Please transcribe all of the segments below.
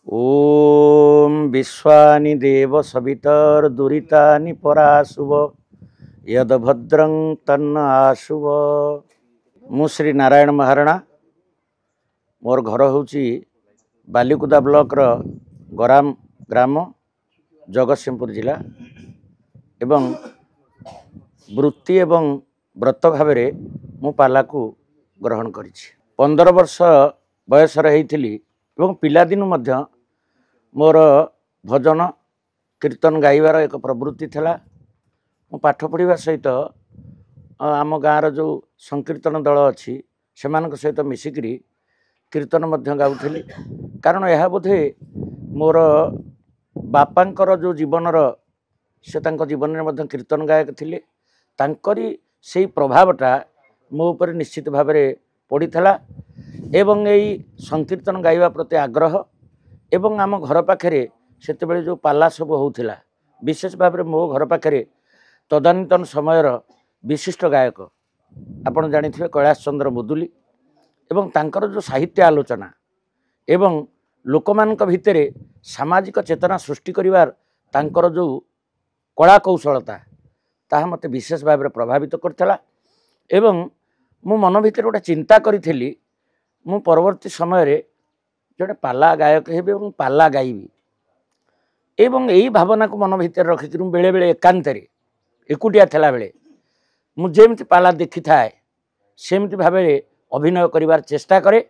ओम विश्वानि देव सवितर्दुरितानि पराशुव यदभद्रं तन्न आशुव। मु श्री नारायण महाराणा मोर घर होची बालिकुदा ब्लॉक रो गराम ग्राम जगतसिंहपुर जिला एवं वृत्ति एवं व्रत भाव मु पाला को ग्रहण करिछि। 15 वर्ष बयस रही एवं पिलादिनु मध्य मोर भजन कीर्तन गाइबार एक प्रवृत्ति थिला। मु पाठ पढ़िबा सहित आम गाँव जो संकीर्तन दल अच्छी से सहित मिसिकी कीर्तन मध्य गाउथली। कारण यह बोधे मोर बापांकर जो जीवनर से जीवन में मध्य कीर्तन गायक थिले तांकरी से प्रभावटा मो उपर निश्चित भाव में पड़ीला एवं यही संकीर्तन गाइबा प्रति आग्रह एवं आम घर पाखे से जो पाला सब होता विशेष भाव में मो घर पाखे तदानीतन समयर विशिष्ट गायक आपड़ जानी कैलाश चंद्र मुदुली एवं तांकर जो साहित्य आलोचना एवं लोकमानक भितरे सामाजिक चेतना सृष्टि करिवार तांकर जो कला कौशलता ताहा मते विशेष भाव में प्रभावित करथिला। एवं मु मन भितर गोटे चिंता करी मु परवर्ती समय रे जड़े पाला गायक हेबे एवं पाला गाइबी एवं यही भावना को मन भितर रखिक बेले बेले एकांतरे एकुटिया थिला बेले मु जेमती पाला देखि थाए सेमती भाव अभिनय करिवार चेष्टा करे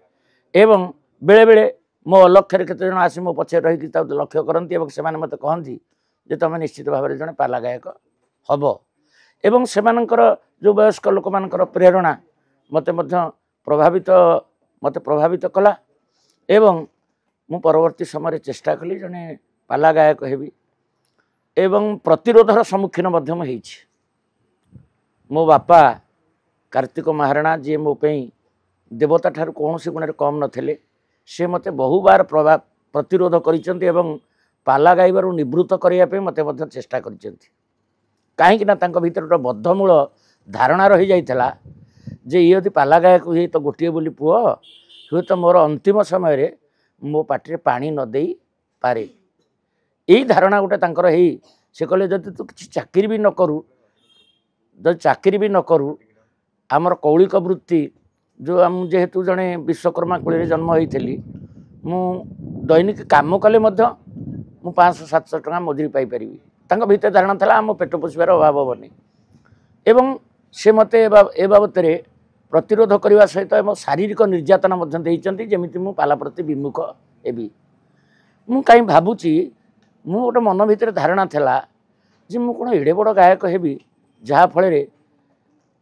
एवं बेले बेले मो अलक्ष्य केते जन आसी मो पछे रही लक्ष्य करती और से मते कहती जे तुम निश्चित भाव में जड़े पाला गायक हब एवं सेमानंकर जो वयस्क लोक मानकर प्रेरणा मते प्रभावित कला एवं मु परवर्ती समय चेष्टा कली जड़े पाला गायक हेबी एवं प्रतिरोधर सम्मुखीन मो बापा कार्तिक महाराणा जी मो देवता ठार कौन सी गुण कम नथिले से मते बहु बार प्रतिरोध करिसेंती एवं पाला गाइबार निवृत्त करने मते चेष्टा करिसेंती। कहीं भीतर गोटे बद्धमूल धारणा रही जाइथिला जे ये यदि पाला गायक हुए तो गोटे बोली पुओ हुए तो मोर अंतिम समय रे मो पाटे पानी न दे पारे यही धारणा गोटे तांकर हेई से कहले जदि तू किसी चाकरी भी न करू जब चाकरी भी न करू आमर कौलिक वृत्ति जो आम जेहेतु जड़े विश्वकर्मा कूल जन्म होती मु दैनिक काम कले मु 500-700 टका मजुरी पाइपर तांको भीतर धारणा था आम पेट पोषार अभाव हेनी एवं से मते ए बाबत प्रतिरोध करने सहित शारीरिक निर्यातना जमी मु पाला प्रति विमुख हेबी मु कहीं भावुची मु गोटे मन भीतर धारणा था जे मु कौन एड़े बड़ गायक हेबी जहाँफल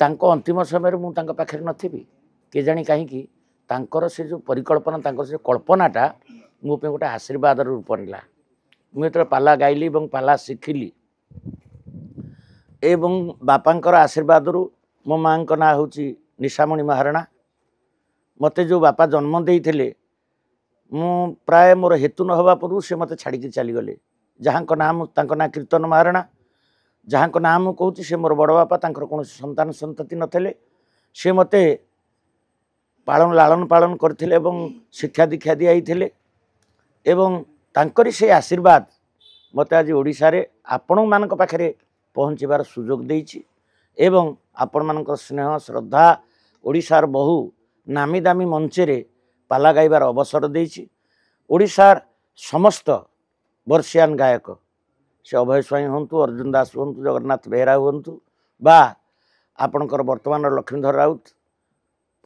अंतिम समय मु पाखे नथिबी के जानी कहीं से जो परिकल्पना से कल्पनाटा मो गोटे आशीर्वाद रूप नेला मुझे पाला गाइली और पाला शिखिली एवं बापांकर आशीर्वाद मो माँ ना हूँ निशामणि महाराणा मते जो बापा जन्म देइथिले मु प्राय मोर हेतु न हवा पूर्व से मते छाड़ी चलीगले जहाँ नाम ना कीर्तन महाराणा जहाँ नाम कहूँ से मोर बड़ बापा कौन संतान संतति नथिले से मते पालन लालन पालन करथिले एवं शिक्षा दीक्षा दिखाई एवं तांकरी से आशीर्वाद मते आज ओडिशा रे आपण मानक पाखरे पहुँचबार सुजोग देइछि एवं आपण मानक स्नेह श्रद्धा ओडिशार बहु नामी दामी मंचरे पाला गाइबार अवसर देइछि। ओडिशार समस्त वर्षियान गायक से अभय स्वाई हूँ अर्जुन दास हूँ जगन्नाथ बेहरा हूँ बा आपणकर वर्तमान लक्ष्मीधर राउत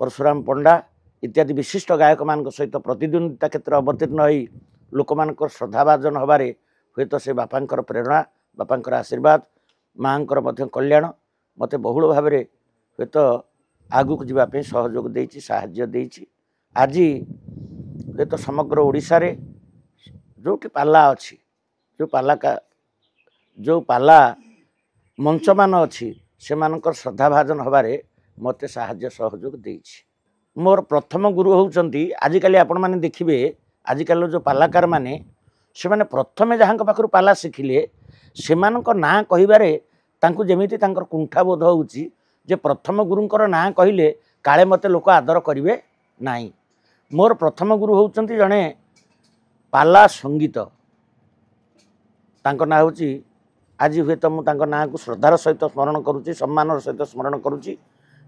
परशुराम पंडा इत्यादि विशिष्ट गायक मान सहित प्रतिद्वंदिता क्षेत्र अवतीर्ण होई लोकमानकर श्रद्धाभाजन हबारे हुए तो से बापांकर प्रेरणा बापांकर आशीर्वाद माँकर मध्य कल्याण मते बहुल भाव में हुए तो आगु को जावाई सहयोग देइछि साहाय्य देइछि। आज हुए तो समग्र ओडिशा रे जो कि पाला अच्छी जो पाला मंच मान अच्छी से मानकर श्रद्धाभाजन हबारे मते साहाय्य सहयोग देइछि। मोर प्रथम गुरु होउचंती आजिकाली आपण माने देखिबे आजिकाल जो पालाकार माने से माने प्रथमे जहाँ पाखु पाला शिखिले से ना कहिबारे तांकु जेमिति तांकर कुंठाबोध होउची जे प्रथम गुरुंकर ना कहिले काले मते लोक आदर करिवे नाही। मोर प्रथम गुरु होउचंती जणे ପାଲା ସଙ୍ଗୀତ ତାଙ୍କ ନାଁ ହେଉଛି ଆଜି ହୁଏତ ମୁଁ ତାଙ୍କ ନାଁକୁ ଶ୍ରଦ୍ଧାର ସହିତ ସ୍ମରଣ କରୁଛି, ସମ୍ମାନର ସହିତ ସ୍ମରଣ କରୁଛି।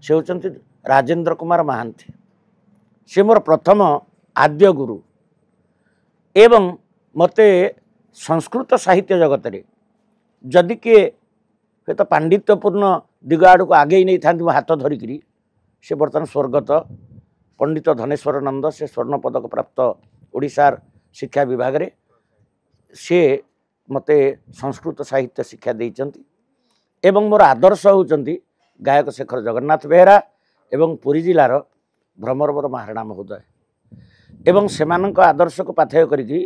ସେ ହେଉଛନ୍ତି ରାଜେନ୍ଦ୍ର କୁମାର ମହାନ୍ତି। ସେ ମୋର ପ୍ରଥମ ଆଦ୍ୟ ଗୁରୁ ଏବଂ ମୋତେ ସଂସ୍କୃତ ସାହିତ୍ୟ ଜଗତରେ ଯଦି କିଏ ହୁଏତ ପାଣ୍ଡିତ୍ୟପୂର୍ଣ୍ଣ ଦିଗ ଆଡ଼କୁ ଆଗେଇ ନେଇଥାନ୍ତି ମୋ ହାତ ଧରିକିରି, ସେ ବର୍ତ୍ତମାନ ସ୍ୱର୍ଗତ ପଣ୍ଡିତ ଧନେଶ୍ୱର ନନ୍ଦ। ସେ ସ୍ୱର୍ଣ୍ଣ ପଦକ ପ୍ରାପ୍ତ ଓଡ଼ିଶାର ଶିକ୍ଷା ବିଭାଗରେ ସେ ମୋତେ ସଂସ୍କୃତ ସାହିତ୍ୟ ଶିକ୍ଷା ଦେଇଛନ୍ତି। ଏବଂ ମୋର ଆଦର୍ଶ ହେଉଛନ୍ତି ଗାୟକ ଶେଖର ଜଗନ୍ନାଥ ବେହେରା ଏବଂ ପୁରୀ ଜିଲ୍ଲାର ଭ୍ରମରବର ମହାରଣା ମହୋଦୟ। ଏବଂ ସେମାନଙ୍କ ଆଦର୍ଶକୁ ପାଥେୟ କରିକି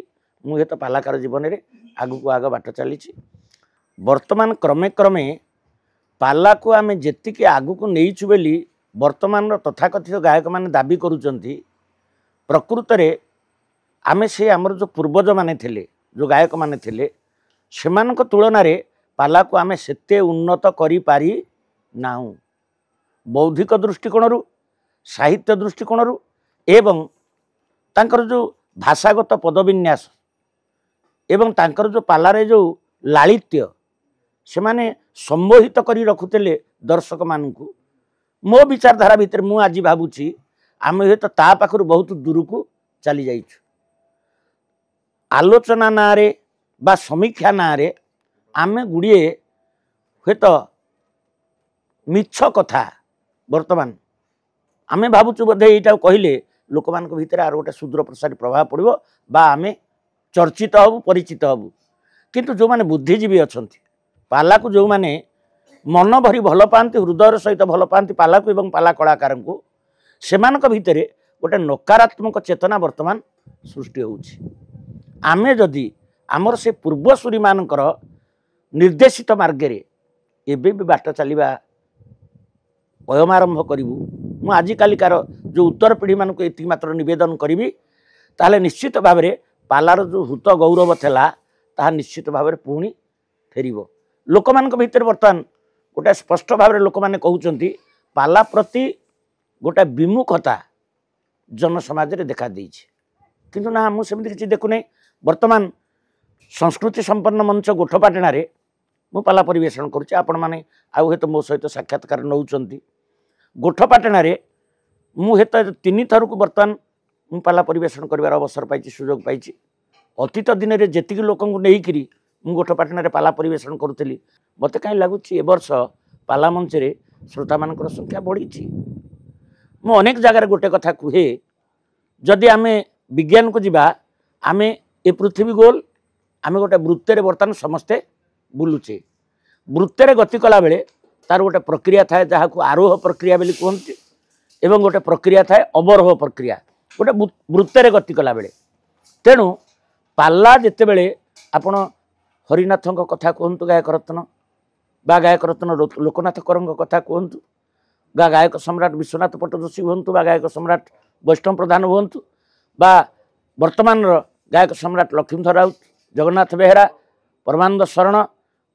ମୁଁ ହୁଏତ ପାଲାକାର ଜୀବନରେ ଆଗକୁ ଆଗ ବାଟ ଚାଲିଛି। ବର୍ତ୍ତମାନ କ୍ରମେ କ୍ରମେ ପାଲାକୁ ଆମେ ଯେତିକି ଆଗକୁ ନେଇଛୁ ବୋଲି ବର୍ତ୍ତମାନର ତଥାକଥିତ ଗାୟକମାନେ ଦାବି କରୁଛନ୍ତି, ପ୍ରକୃତରେ ଆମେ ସେ ଆମର ଯେଉଁ ପୂର୍ବଜମାନେ ଥିଲେ, ଯେଉଁ ଗାୟକମାନେ ଥିଲେ, ସେମାନଙ୍କ ତୁଳନାରେ ପାଲାକୁ ଆମେ ସେତେ ଉନ୍ନତ କରିପାରି ନାହୁଁ। ବୌଦ୍ଧିକ ଦୃଷ୍ଟିକୋଣରୁ, ସାହିତ୍ୟ ଦୃଷ୍ଟିକୋଣରୁ ଏବଂ ତାଙ୍କର ଯେଉଁ ଭାଷାଗତ ପଦବିନ୍ୟାସ ଏବଂ ତାଙ୍କର ଯେଉଁ ପାଲାରେ ଯେଉଁ ଲାଳିତ୍ୟ ସେମାନେ ସମ୍ମୋହିତ କରି ରଖୁଥିଲେ ଦର୍ଶକମାନଙ୍କୁ, ମୋ ବିଚାରଧାରା ଭିତରେ ମୁଁ ଆଜି ଭାବୁଛି ଆମେ ହୁଏତ ତା ପାଖରୁ ବହୁତ ଦୂରକୁ ଚାଲି ଯାଇଛୁ। ଆଲୋଚନା ନାଁରେ ବା ସମୀକ୍ଷା ନାଁରେ ଆମେ ଗୁଡ଼ିଏ ହୁଏତ ମିଛ କଥା ବର୍ତ୍ତମାନ ଆମେ ଭାବୁଛୁ ବୋଧେ ଏଇଟାକୁ କହିଲେ ଲୋକମାନଙ୍କ ଭିତରେ ଆର ଗୋଟେ ସୁଦୂର ପ୍ରସାରୀ ପ୍ରଭାବ ପଡ଼ିବ ବା ଆମେ ଚର୍ଚ୍ଚିତ ହେବୁ, ପରିଚିତ ହେବୁ। କିନ୍ତୁ ଯେଉଁମାନେ ବୁଦ୍ଧିଜୀବୀ ଅଛନ୍ତି, ପାଲାକୁ ଯେଉଁମାନେ ମନ ଭରି ଭଲ ପାଆନ୍ତି, ହୃଦୟର ସହିତ ଭଲ ପାଆନ୍ତି ପାଲାକୁ ଏବଂ ପାଲା କଳାକାରଙ୍କୁ, ସେମାନଙ୍କ ଭିତରେ ଗୋଟେ ନକାରାତ୍ମକ ଚେତନା ବର୍ତ୍ତମାନ ସୃଷ୍ଟି ହେଉଛି। ଆମେ ଯଦି ଆମର ସେ ପୂର୍ବସୂରୀମାନଙ୍କର ନିର୍ଦ୍ଦେଶିତ ମାର୍ଗରେ ଏବେ ବି ବାଟ ଚାଲିବା ଅୟମାରମ୍ଭ କରିବୁ, ମୁଁ ଆଜିକାଲିକାର ଯେଉଁ ଉତ୍ତର ପିଢ଼ିମାନଙ୍କୁ ଏତିକି ମାତ୍ର ନିବେଦନ କରିବି, ତାହେଲେ ନିଶ୍ଚିତ ଭାବରେ ପାଲାର ଯେଉଁ ହୃତ ଗୌରବ ଥିଲା ତାହା ନିଶ୍ଚିତ ଭାବରେ ପୁଣି ଫେରିବ। ଲୋକମାନଙ୍କ ଭିତରେ ବର୍ତ୍ତମାନ ଗୋଟେ ସ୍ପଷ୍ଟ ଭାବରେ ଲୋକମାନେ କହୁଛନ୍ତି ପାଲା ପ୍ରତି ଗୋଟେ ବିମୁଖତା ଜନସମାଜରେ ଦେଖାଦେଇଛି। କିନ୍ତୁ ନା, ମୁଁ ସେମିତି କିଛି ଦେଖୁନାହିଁ। ବର୍ତ୍ତମାନ ସଂସ୍କୃତି ସମ୍ପନ୍ନ ମଞ୍ଚ ଗୋଠପାଟଣାରେ ମୁଁ ପାଲା ପରିବେଷଣ କରୁଛି। ଆପଣମାନେ ଆଉ ହୁଏତ ମୋ ସହିତ ସାକ୍ଷାତକାର ନେଉଛନ୍ତି। ଗୋଠପାଟଣାରେ ମୁଁ ହୁଏତ 3 ଥରକୁ ବର୍ତ୍ତମାନ ମୁଁ ପାଲା ପରିବେଷଣ କରିବାର ଅବସର ପାଇଛି, ସୁଯୋଗ ପାଇଛି। ଅତୀତ ଦିନରେ ଯେତିକି ଲୋକଙ୍କୁ ନେଇକରି ମୁଁ ଗୋଠପାଟଣାରେ ପାଲା ପରିବେଷଣ କରୁଥିଲି, ମୋତେ କାହିଁ ଲାଗୁଛି ଏ ବର୍ଷ ପାଲା ମଞ୍ଚରେ ଶ୍ରୋତାମାନଙ୍କର ସଂଖ୍ୟା ବଢ଼ିଛି। ମୁଁ ଅନେକ ଜାଗାରେ ଗୋଟେ କଥା କୁହେ, ଯଦି ଆମେ ବିଜ୍ଞାନକୁ ଯିବା, ଆମେ ଏ ପୃଥିବୀ ଗୋଲ, ଆମେ ଗୋଟେ ବୃତ୍ତରେ ବର୍ତ୍ତମାନ ସମସ୍ତେ ବୁଲୁଛେ। ବୃତ୍ତରେ ଗତି କଲାବେଳେ ତାର ଗୋଟେ ପ୍ରକ୍ରିୟା ଥାଏ ଯାହାକୁ ଆରୋହ ପ୍ରକ୍ରିୟା ବୋଲି କୁହନ୍ତି ଏବଂ ଗୋଟେ ପ୍ରକ୍ରିୟା ଥାଏ ଅବରୋହ ପ୍ରକ୍ରିୟା, ଗୋଟେ ବୃତ୍ତରେ ଗତି କଲାବେଳେ। ତେଣୁ ପାଲା ଯେତେବେଳେ ଆପଣ ହରିନାଥଙ୍କ କଥା କୁହନ୍ତୁ, ଗାୟକରତ୍ନ ବା ଗାୟକରତ୍ନ ଲୋକନାଥ କରଙ୍କ କଥା କୁହନ୍ତୁ, ବା ଗାୟକ ସମ୍ରାଟ ବିଶ୍ୱନାଥ ପଟ୍ଟଯୋଶୀ ହୁଅନ୍ତୁ, ବା ଗାୟକ ସମ୍ରାଟ ବୈଷ୍ଣବ ପ୍ରଧାନ ହୁଅନ୍ତୁ, ବା ବର୍ତ୍ତମାନର ଗାୟକ ସମ୍ରାଟ ଲକ୍ଷ୍ମୀଧର ରାଉତ, ଜଗନ୍ନାଥ ବେହେରା, ପରମାନନ୍ଦ ଶରଣ,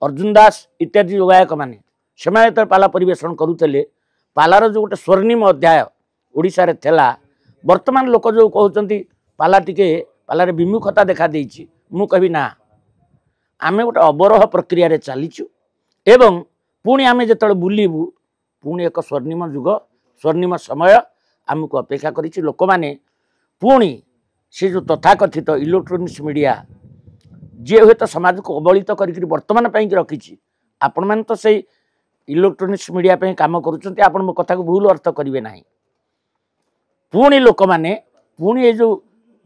ଅର୍ଜୁନ ଦାସ ଇତ୍ୟାଦି ଯେଉଁ ଗାୟକମାନେ ସେମାନେ ଯେତେବେଳେ ପାଲା ପରିବେଷଣ କରୁଥିଲେ, ପାଲାର ଯେଉଁ ଗୋଟେ ସ୍ୱର୍ଣ୍ଣିମ ଅଧ୍ୟାୟ ଓଡ଼ିଶାରେ ଥିଲା, ବର୍ତ୍ତମାନ ଲୋକ ଯେଉଁ କହୁଛନ୍ତି ପାଲା ଟିକେ ପାଲାରେ ବିମୁଖତା ଦେଖାଦେଇଛି, ମୁଁ କହିବି ନା, ଆମେ ଗୋଟେ ଅବରୋହ ପ୍ରକ୍ରିୟାରେ ଚାଲିଛୁ ଏବଂ ପୁଣି ଆମେ ଯେତେବେଳେ ବୁଲିବୁ ପୁଣି ଏକ ସ୍ୱର୍ଣ୍ଣିମ ଯୁଗ, ସ୍ୱର୍ଣ୍ଣିମ ସମୟ ଆମକୁ ଅପେକ୍ଷା କରିଛି। ଲୋକମାନେ ପୁଣି ସେ ଯେଉଁ ତଥାକଥିତ ଇଲେକ୍ଟ୍ରୋନିକ୍ସ ମିଡ଼ିଆ ଯିଏ ହୁଏତ ସମାଜକୁ ଅବଳିତ କରିକି ବର୍ତ୍ତମାନ ପାଇଁକି ରଖିଛି, ଆପଣମାନେ ତ ସେଇ ଇଲେକ୍ଟ୍ରୋନିକ୍ସ ମିଡ଼ିଆ ପାଇଁ କାମ କରୁଛନ୍ତି, ଆପଣ ମୋ କଥାକୁ ଭୁଲ ଅର୍ଥ କରିବେ ନାହିଁ। ପୁଣି ଲୋକମାନେ ପୁଣି ଏ ଯେଉଁ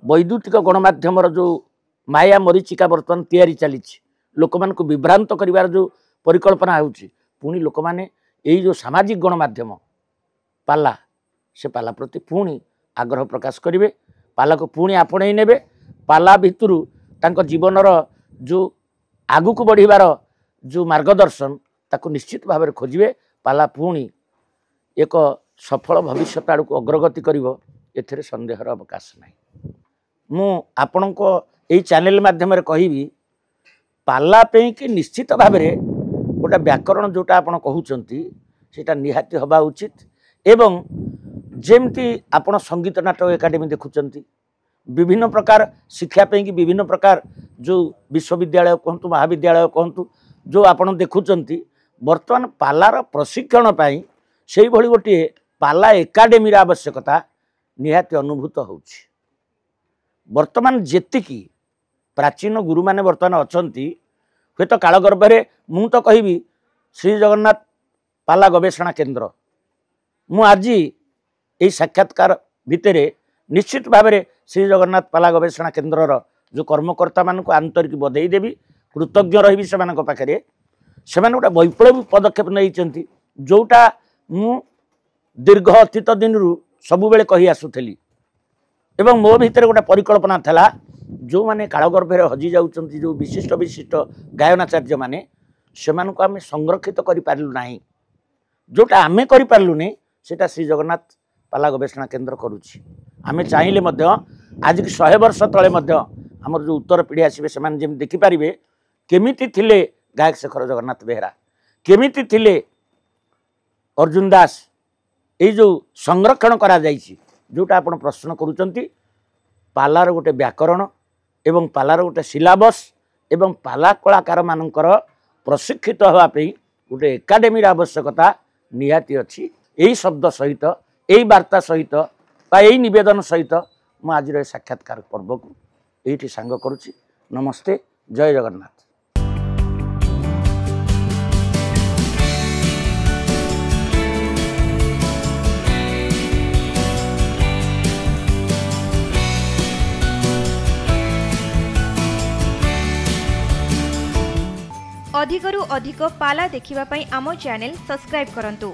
ବୈଦ୍ୟୁତିକ ଗଣମାଧ୍ୟମର ଯେଉଁ ମାୟା ମରିଚିକା ବର୍ତ୍ତମାନ ତିଆରି ଚାଲିଛି, ଲୋକମାନଙ୍କୁ ବିଭ୍ରାନ୍ତ କରିବାର ଯେଉଁ ପରିକଳ୍ପନା ହେଉଛି, ପୁଣି ଲୋକମାନେ ଏଇ ଯେଉଁ ସାମାଜିକ ଗଣମାଧ୍ୟମ ପାଲା, ସେ ପାଲା ପ୍ରତି ପୁଣି ଆଗ୍ରହ ପ୍ରକାଶ କରିବେ, ପାଲାକୁ ପୁଣି ଆପଣେଇ ନେବେ। ପାଲା ଭିତରୁ ତାଙ୍କ ଜୀବନର ଯେଉଁ ଆଗକୁ ବଢ଼ିବାର ଯେଉଁ ମାର୍ଗଦର୍ଶନ ତାକୁ ନିଶ୍ଚିତ ଭାବରେ ଖୋଜିବେ। ପାଲା ପୁଣି ଏକ ସଫଳ ଭବିଷ୍ୟତ ଆଡ଼କୁ ଅଗ୍ରଗତି କରିବ, ଏଥିରେ ସନ୍ଦେହର ଅବକାଶ ନାହିଁ। ମୁଁ ଆପଣଙ୍କ ଏଇ ଚ୍ୟାନେଲ ମାଧ୍ୟମରେ କହିବି, ପାଲା ପାଇଁକି ନିଶ୍ଚିତ ଭାବରେ ଗୋଟେ ବ୍ୟାକରଣ ଯେଉଁଟା ଆପଣ କହୁଛନ୍ତି ସେଇଟା ନିହାତି ହେବା ଉଚିତ। ଏବଂ ଯେମିତି ଆପଣ ସଙ୍ଗୀତ ନାଟକ ଏକାଡେମୀ ଦେଖୁଛନ୍ତି, विभिन्न प्रकार शिक्षा कि विभिन्न प्रकार जो विश्वविद्यालय कहतु महाविद्यालय कहतु जो आपण देखुंट बर्तमान पालार प्रशिक्षण पाई से भली गोटे पाला एकाडेमी आवश्यकता निहाती अनुभूत होउछि। वर्तमान जेतिकी प्राचीन गुरु माने वर्तमान अछंती हे तो काल गर्भरे मु तो कहबी श्री जगन्नाथ पाला गवेषणा केंद्र मु आज यही साक्षात्कार भितरे निश्चित भाव में श्री जगन्नाथ पाला गवेषणा केन्द्र जो कर्मकर्ता मान को आंतरिक बधाई देवी कृतज्ञ रही से पाखे से गोटे वैप्लवी पदक्षेप नहीं जोटा मु दीर्घ अतीत दिन सबु बेले कही आसुली एवं मो भितर गोटे परिकल्पना था जो माने कालगर्भे हजि जाउछंती जो विशिष्ट विशिष्ट गायनाचार्य माने से आम संरक्षित करूना जोटा आमे करूनी सेटा श्री जगन्नाथ पाला गवेषणा केन्द्र करुच्ची। आमे चाहिए आज की 100 वर्ष तले आमर जो उत्तर पीढ़ी आसबे से देखिपारे केमिति थिले गायक शेखर जगन्नाथ बेहेरा केमिति थिले अर्जुन दास ये जो संरक्षण करा जाइछि जोटा आपण प्रश्न करूचंती पालार गोटे व्याकरण एवं पालार गोटे सिलाबस एवं पाला कलाकार मानकर प्रशिक्षित होगापी गोटे एकाडेमी आवश्यकता निहाती अच्छी। यही शब्द सहित यही वार्ता सहित यही निवेदन सहित मु आज साक्षात्कार पर्व को ये सांग करुच्ची। नमस्ते, जय जगन्नाथ। अधिकरु अधिक पाला देखिबा पई आमो चैनल सब्सक्राइब करंतु।